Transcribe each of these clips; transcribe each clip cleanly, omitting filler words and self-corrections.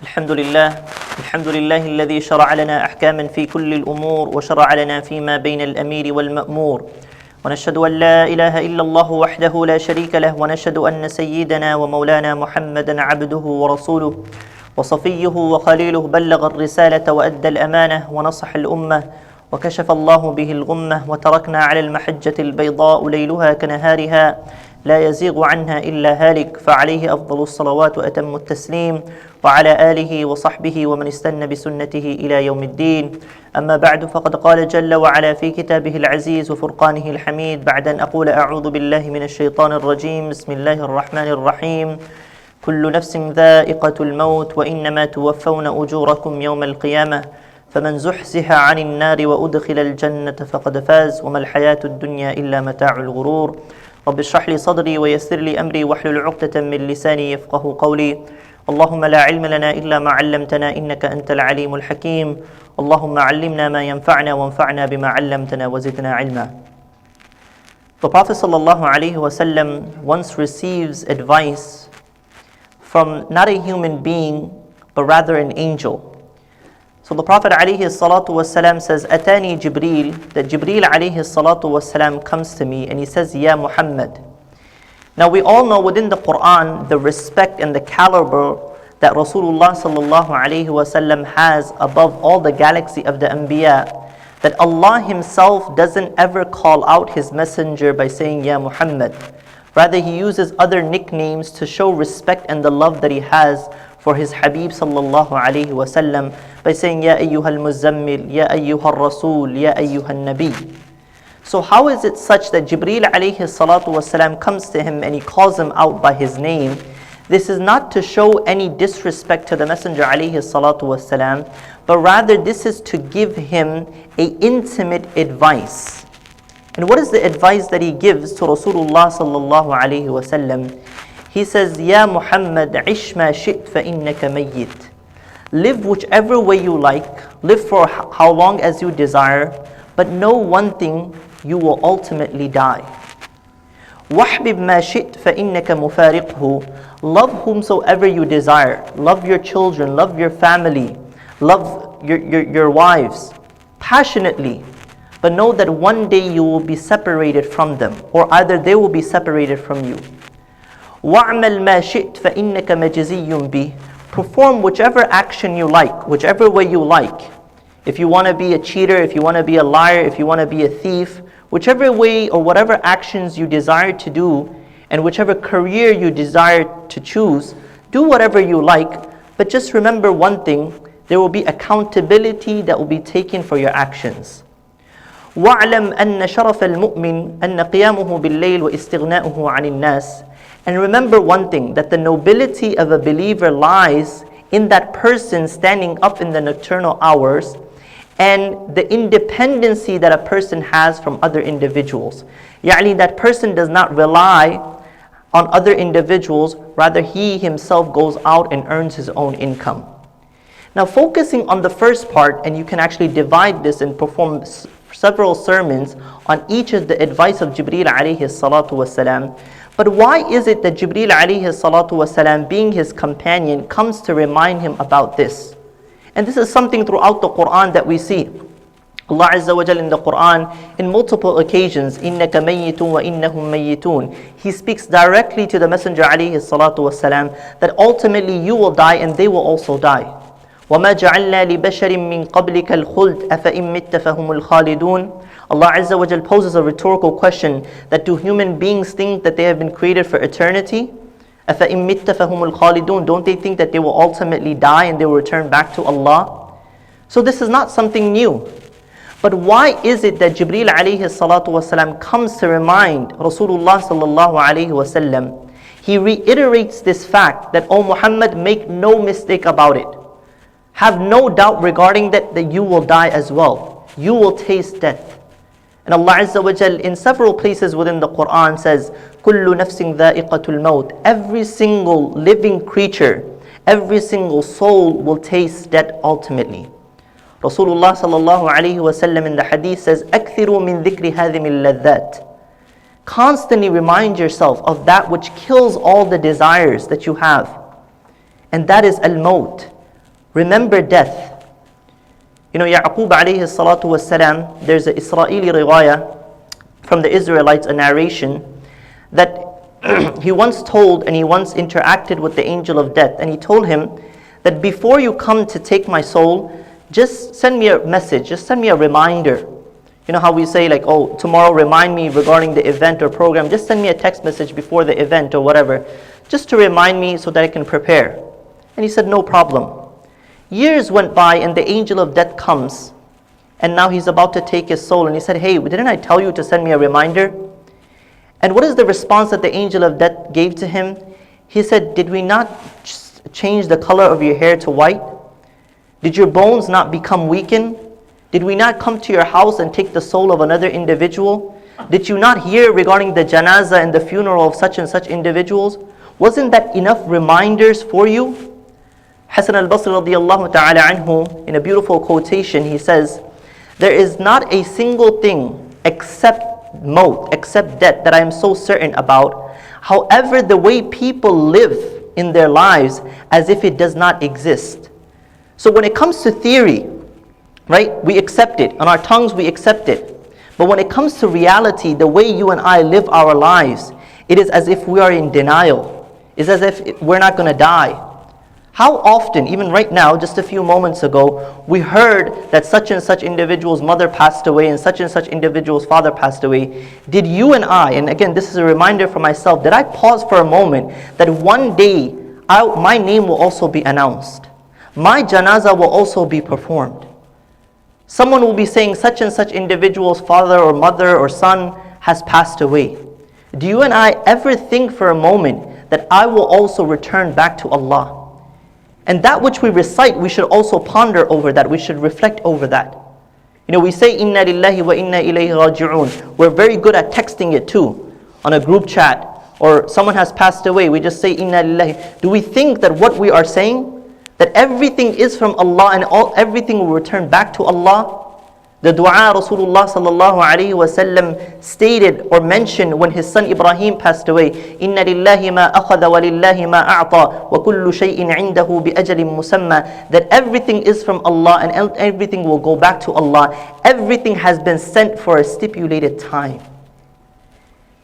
الحمد لله الذي شرع لنا أحكاما في كل الأمور وشرع لنا فيما بين الأمير والمأمور ونشهد أن لا إله إلا الله وحده لا شريك له ونشهد أن سيدنا ومولانا محمدا عبده ورسوله وصفيه وخليله بلغ الرسالة وأدى الأمانة ونصح الأمة وكشف الله به الغمة وتركنا على المحجة البيضاء ليلها كنهارها لا يزيغ عنها إلا هالك فعليه أفضل الصلوات وأتم التسليم وعلى آله وصحبه ومن استنى بسنته إلى يوم الدين أما بعد فقد قال جل وعلا في كتابه العزيز وفرقانه الحميد بعد أن أقول أعوذ بالله من الشيطان الرجيم بسم الله الرحمن الرحيم كل نفس ذائقة الموت وإنما توفون أجوركم يوم القيامة فمن زحزح عن النار وأدخل الجنة فقد فاز وما الحياة الدنيا إلا متاع الغرور رب اشرح لي صدري ويسر لي أمري واحلل عقدة من لساني يفقه قولي اللهم لا علم لنا إلا ما علمتنا إنك أنت العليم الحكيم اللهم علمنا ما ينفعنا وانفعنا بما علمتنا وزدنا علما. The Prophet ﷺ once receives advice from not a human being but rather an angel. So the Prophet ﷺ says, Atani Jibreel, that Jibreel ﷺ comes to me and he says, Ya Muhammad. Now we all know within the Quran the respect and the caliber that Rasulullah ﷺ has above all the galaxy of the Anbiya, that Allah Himself doesn't ever call out His messenger by saying, Ya Muhammad. Rather He uses other nicknames to show respect and the love that He has for His Habib ﷺ by saying, Ya ayyuhal muzammil, Ya ayyuhal rasul, Ya ayyuhal nabi. So how is it such that Jibreel ﷺ comes to him and he calls him out by his name? This is not to show any disrespect to the Messenger ﷺ, but rather this is to give him a intimate advice. And what is the advice that he gives to Rasulullah ﷺ? He says, Ya Muhammad, ish ma shi't fa innaka mayyit. Live whichever way you like, live for how long as you desire, but know one thing, you will ultimately die. وَحْبِبْ مَا شِئْتَ فَإِنَّكَ مُفَارِقْهُ. Love whomsoever you desire. Love your children, love your family, love your wives passionately. But know that one day you will be separated from them, or either they will be separated from you. وَعْمَلْ مَا شِئْتَ فَإِنَّكَ مَجْزِيٌّ بِهِ. Perform whichever action you like, whichever way you like. If you want to be a cheater, if you want to be a liar, if you want to be a thief, whichever way or whatever actions you desire to do, and whichever career you desire to choose, do whatever you like, but just remember one thing, there will be accountability that will be taken for your actions. وَاعْلَمْ أَنَّ شَرَفَ الْمُؤْمِنِ أَنَّ قِيَامُهُ بِاللَّيْلِ وَإِسْتِغْنَاؤُهُ عَنِ النَّاسِ. And remember one thing, that the nobility of a believer lies in that person standing up in the nocturnal hours and the independency that a person has from other individuals. Yani that person does not rely on other individuals, rather he himself goes out and earns his own income. Now focusing on the first part, and you can actually divide this and perform several sermons on each of the advice of Jibreel alayhi salatu wasalam. But why is it that Jibreel alayhi salatu wasalam, being his companion, comes to remind him about this? And this is something throughout the Quran that we see. Allah Azza wa Jal in the Quran, in multiple occasions, إِنَّكَ مَيِّتٌ وَإِنَّهُمْ مَيِّتُونَ. He speaks directly to the Messenger alayhi salatu wasalam that ultimately you will die and they will also die. وَمَا جَعَلْنَا لِبَشَرٍ مِّن قَبْلِكَ الْخُلْدَ أَفَإِن مِّتَّ فَهُمُ الْخَالِدُونَ. Allah Azza wa Jal poses a rhetorical question, that do human beings think that they have been created for eternity? أَفَإِن مِّتَّ فَهُمُ الْخَالِدُونَ. Don't they think that they will ultimately die and they will return back to Allah? So this is not something new. But why is it that Jibreel alayhi salatu wasalam comes to remind Rasulullah sallallahu alayhi wasallam? He reiterates this fact that, O Muhammad, make no mistake about it. Have no doubt regarding that you will die as well. You will taste death. And Allah Azza wa Jal in several places within the Quran says, كُلُّ نَفْسٍ ذَائِقَةُ الْمَوْتِ. Every single living creature, every single soul will taste death ultimately. Rasulullah sallallahu alayhi wa sallam in the hadith says, أَكْثِرُوا مِن ذِكْرِ هَذِمِ اللَّذَّاتِ. Constantly remind yourself of that which kills all the desires that you have. And that is al-maut. Remember death. You know, Yaqub alayhi salatu wasalam, there's an Israeli riwayah from the Israelites, a narration, that he once told and he once interacted with the angel of death, and he told him that before you come to take my soul, just send me a message, just send me a reminder. You know how we say like, oh, tomorrow remind me regarding the event or program, just send me a text message before the event or whatever, just to remind me so that I can prepare. And he said, no problem. Years went by and the angel of death comes, and now he's about to take his soul, and he said, hey, didn't I tell you to send me a reminder? And what is the response that the angel of death gave to him? He said, did we not change the color of your hair to white? Did your bones not become weakened? Did we not come to your house and take the soul of another individual? Did you not hear regarding the janazah and the funeral of such and such individuals? Wasn't that enough reminders for you? Hasan al-Basri radiyallahu ta'ala anhu, in a beautiful quotation, he says, there is not a single thing except maut, except death, that I am so certain about. However, the way people live in their lives as if it does not exist. So when it comes to theory, right, we accept it. On our tongues, we accept it. But when it comes to reality, the way you and I live our lives, it is as if we are in denial. It's as if we're not going to die. How often, even right now, just a few moments ago, we heard that such and such individual's mother passed away and such individual's father passed away. Did you and I, and again, this is a reminder for myself, did I pause for a moment that one day my name will also be announced? My janazah will also be performed. Someone will be saying such and such individual's father or mother or son has passed away. Do you and I ever think for a moment that I will also return back to Allah? And that which we recite, we should also ponder over that. We should reflect over that. You know, we say, Inna lillahi wa inna ilayhi raji'un. We're very good at texting it too, on a group chat. Or someone has passed away, we just say, Inna lillahi. Do we think that what we are saying, that everything is from Allah and everything will return back to Allah? The dua Rasulullah sallallahu alayhi wa sallam stated or mentioned when his son Ibrahim passed away, Inna lillahi ma akhadha wa lillahi ma a'ta wa kullu shay'in indahu bi ajalin musamma, that everything is from Allah and everything will go back to Allah. Everything has been sent for a stipulated time.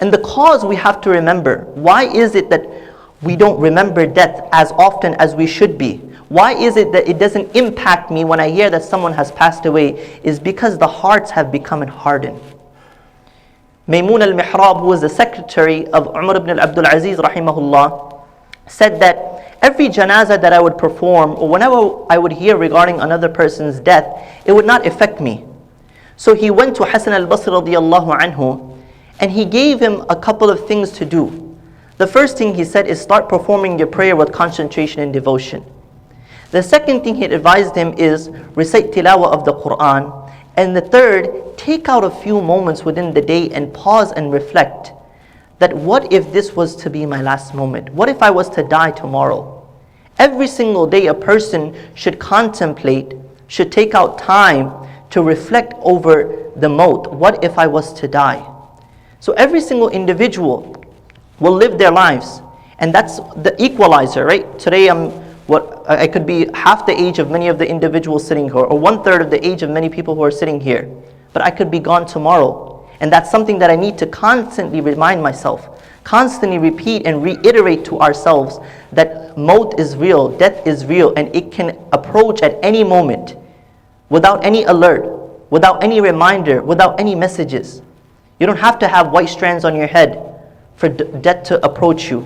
And the cause we have to remember, why is it that we don't remember death as often as we should be? Why is it that it doesn't impact me when I hear that someone has passed away? Is because the hearts have become hardened. Maymun al-Mihrab, who was the secretary of Umar ibn Abdul Aziz rahimahullah, said that every janazah that I would perform, or whenever I would hear regarding another person's death, it would not affect me. So he went to Hasan al-Basri radiyallahu anhu, and he gave him a couple of things to do. The first thing he said is start performing your prayer with concentration and devotion. The second thing he advised him is recite tilawah of the Quran. And the third, take out a few moments within the day and pause and reflect that what if this was to be my last moment? What if I was to die tomorrow? Every single day a person should contemplate, should take out time to reflect over the maut. What if I was to die? So every single individual will live their lives. And that's the equalizer, right? Today I could be half the age of many of the individuals sitting here, or 1/3 of the age of many people who are sitting here. But I could be gone tomorrow. And that's something that I need to constantly remind myself, constantly repeat and reiterate to ourselves that maut is real, death is real, and it can approach at any moment without any alert, without any reminder, without any messages. You don't have to have white strands on your head for death to approach you.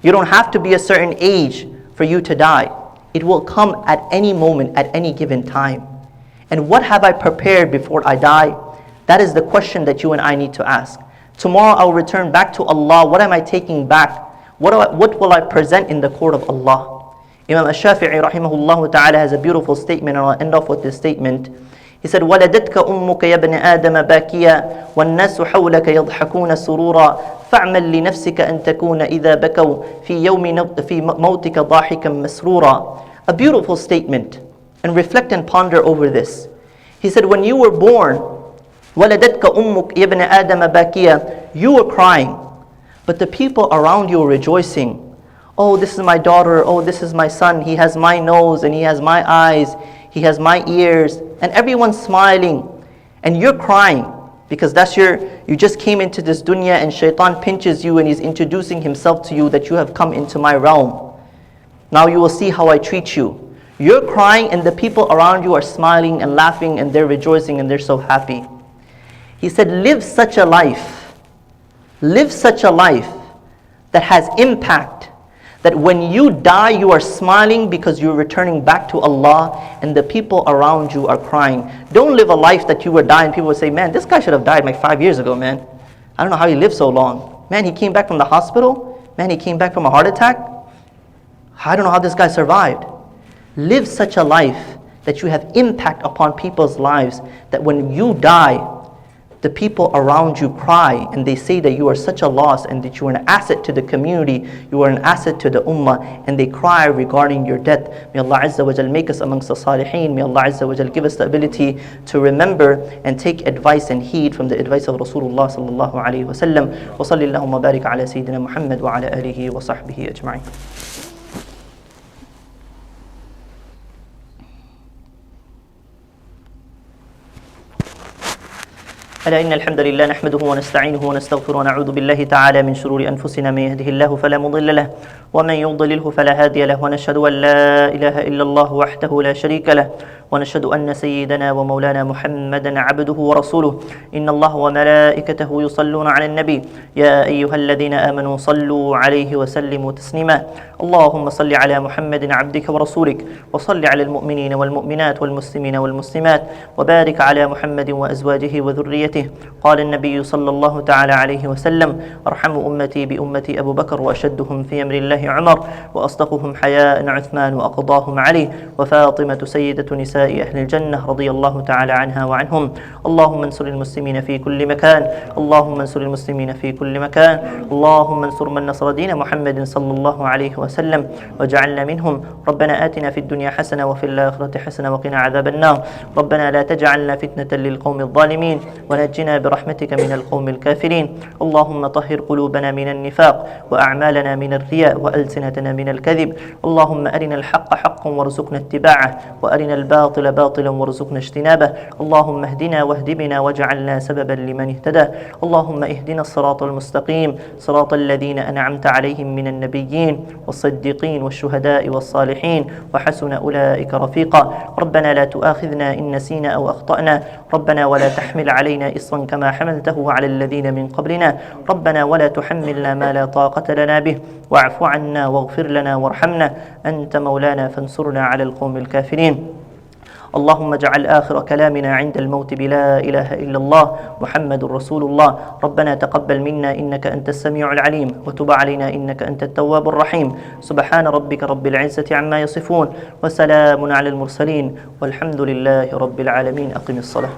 You don't have to be a certain age for you to die. It will come at any moment, at any given time. And what have I prepared before I die? That is the question that you and I need to ask. Tomorrow I'll return back to Allah. What am I taking back? What will I present in the court of Allah? Imam al-Shafi'i rahimahullah ta'ala has a beautiful statement, and I'll end off with this statement. He said, وَلَدَتْكَ أُمُّكَ يَا ابْنَ آدَمَ بَاكِيًا وَالنَّاسُ حَوْلَكَ يَضْحَكُونَ سُرُورًا فَاعْمَلْ لِنَفْسِكَ أَن تَكُونَ إِذَا بَكَوْا فِي مَوْتِكَ ضَاحِكًا مَسْرُورًا. A beautiful statement. And reflect and ponder over this. He said, when you were born, وَلَدَتْكَ أُمُّكَ يَا ابْنَ آدَمَ بَاكِيًا, you were crying, but the people around you were rejoicing. Oh, this is my daughter. Oh, this is my son. He has my nose and he has my eyes. He has my ears. And everyone's smiling. And you're crying because you just came into this dunya and shaitan pinches you and he's introducing himself to you that you have come into my realm. Now you will see how I treat you. You're crying and the people around you are smiling and laughing and they're rejoicing and they're so happy. He said, live such a life. Live such a life that has impact. That when you die, you are smiling because you're returning back to Allah and the people around you are crying. Don't live a life that you were dying. People would say, man, this guy should have died like 5 years ago, man. I don't know how he lived so long. Man, he came back from the hospital. Man, he came back from a heart attack. I don't know how this guy survived. Live such a life that you have impact upon people's lives, that when you die, the people around you cry and they say that you are such a loss and that you are an asset to the community, you are an asset to the ummah, and they cry regarding your death. May Allah Azza wa Jal make us amongst the salihin. May Allah Azza wa Jal give us the ability to remember and take advice and heed from the advice of Rasulullah sallallahu alayhi wa sallam. Wa salli Allahumma barik ala Sayyidina Muhammad wa ala alihi wa sahbihi ajma'in. ألا إن الحمد لله نحمده ونستعينه ونستغفره ونعوذ بالله تعالى من شرور أنفسنا من يهده الله فلا مضل له ومن يضلله فلا هادي له ونشهد أن لا إله إلا الله وحده لا شريك له ونشهد أن سيدنا ومولانا محمدا عبده ورسوله إن الله وملائكته يصلون على النبي يا أيها الذين آمنوا صلوا عليه وسلموا تسليما اللهم صل على محمد عبدك ورسولك وصل على المؤمنين والمؤمنات والمسلمين والمسلمات وبارك على محمد وأزواجه وذريته قال النبي صلى الله تعالى عليه وسلم أرحم أمتي بأمتي أبو بكر وأشدهم في أمر الله عمر وأصدقهم حياء عثمان وأقضاهم علي وفاطمة سيدة نساء أهل الجنة رضي الله تعالى عنها وعنهم اللهم انصر المسلمين في كل مكان اللهم انصر المسلمين في كل مكان اللهم انصر من نصر دين محمد صلى الله عليه وسلم واجعلنا منهم ربنا آتنا في الدنيا حسنة وفي الآخرة حسنة وقنا عذاب النار ربنا لا تجعلنا فتنة للقوم الظالمين ونجنا برحمتك من القوم الكافرين اللهم طهر قلوبنا من النفاق وأعمالنا من الرياء وألسنتنا من الكذب اللهم أرنا الحق حقا وارزقنا اتباعه وأرنا الباطل باطلا وارزقنا اجتنابه اللهم اهدنا واهد بنا واجعلنا سببا لمن اهتدى اللهم اهدنا الصراط المستقيم صراط الذين أنعمت عليهم من النبيين والصديقين والشهداء والصالحين وحسن أولئك رفيقا ربنا لا تؤاخذنا إن نسينا أو أخطأنا ربنا ولا تحمل علينا إصرا كما حملته على الذين من قبلنا ربنا ولا تحملنا ما لا طاقة لنا به واعف عنا واغفر لنا وارحمنا أنت مولانا فانصرنا على القوم الكافرين اللهم اجعل آخر كلامنا عند الموت بلا إله إلا الله محمد رسول الله ربنا تقبل منا إنك أنت السميع العليم وتب علينا إنك أنت التواب الرحيم سبحان ربك رب العزة عما يصفون وسلام على المرسلين والحمد لله رب العالمين أقم الصلاة